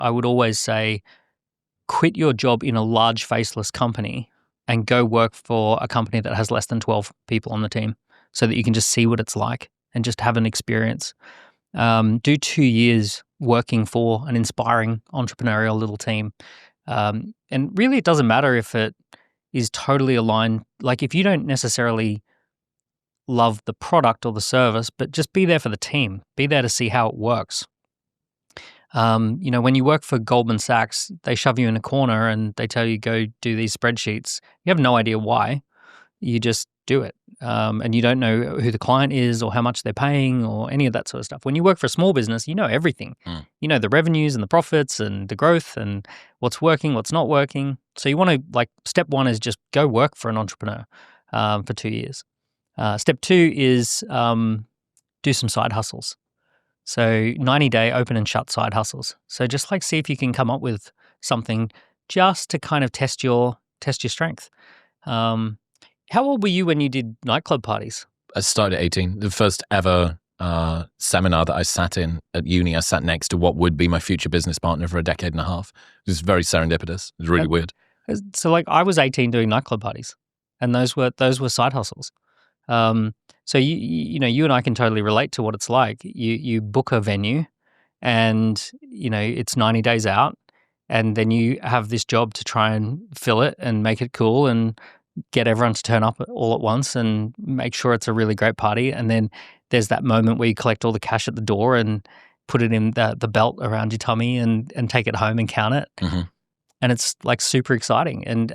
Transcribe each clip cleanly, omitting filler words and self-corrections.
I would always say, quit your job in a large faceless company and go work for a company that has less than 12 people on the team so that you can just see what it's like and just have an experience. Do 2 years working for an inspiring entrepreneurial little team. And really, it doesn't matter if it is totally aligned. Like if you don't necessarily love the product or the service, but just be there for the team, be there to see how it works. When you work for Goldman Sachs, they shove you in a corner and they tell you go do these spreadsheets. You have no idea why. You just do it. And you don't know who the client is or how much they're paying or any of that sort of stuff. When you work for a small business, you know everything. You know the revenues and the profits and the growth and what's working, what's not working. So you want to, step one is just go work for an entrepreneur for 2 years. Step two is do some side hustles. So 90-day open and shut side hustles. So just see if you can come up with something just to kind of test your strength. How old were you when you did nightclub parties? I started at 18. The first ever seminar that I sat in at uni, I sat next to what would be my future business partner for a decade and a half. It was very serendipitous. It was really weird. So I was 18 doing nightclub parties, and those were side hustles. So you and I can totally relate to what it's like. You book a venue, and it's 90 days out, and then you have this job to try and fill it and make it cool and get everyone to turn up all at once and make sure it's a really great party. And then there's that moment where you collect all the cash at the door and put it in the belt around your tummy and take it home and count it. Mm-hmm. And it's super exciting, and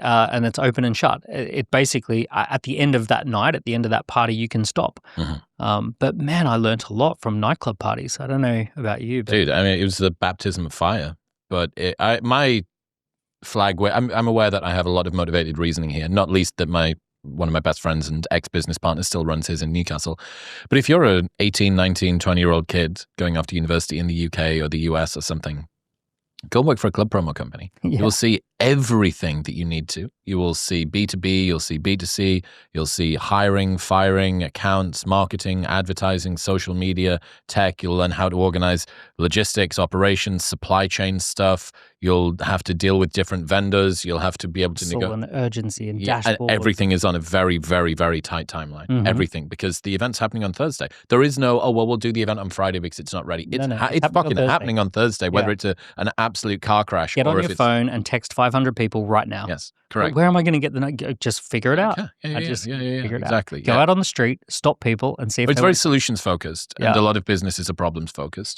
it's open and shut. It basically, at the end of that night, at the end of that party, you can stop. Mm-hmm. But man, I learned a lot from nightclub parties. I don't know about you, but dude. I mean, it was the baptism of fire. But my flag, I'm aware that I have a lot of motivated reasoning here. Not least that one of my best friends and ex-business partners still runs his in Newcastle. But if you're an 18, 19, 20-year-old kid going off to university in the UK or the US or something, go work for a club promo company. Yeah. You'll see everything that you need to. You will see B2B, you'll see B2C, you'll see hiring, firing, accounts, marketing, advertising, social media, tech. You'll learn how to organize logistics, operations, supply chain stuff. You'll have to deal with different vendors. You'll have to be able to negotiate. And urgency and dashboard. And everything is on a very, very, very tight timeline. Mm-hmm. Everything, because the event's happening on Thursday. There is no, we'll do the event on Friday because it's not ready. It's fucking happening on Thursday, whether it's an absolute car crash. Get on your phone and text 500 people right now. Yes, correct. Where am I going to get just figure it out. Yeah, figure it exactly. Out. Go out on the street, stop people and see if it's very solutions focused, and a lot of businesses are problems focused.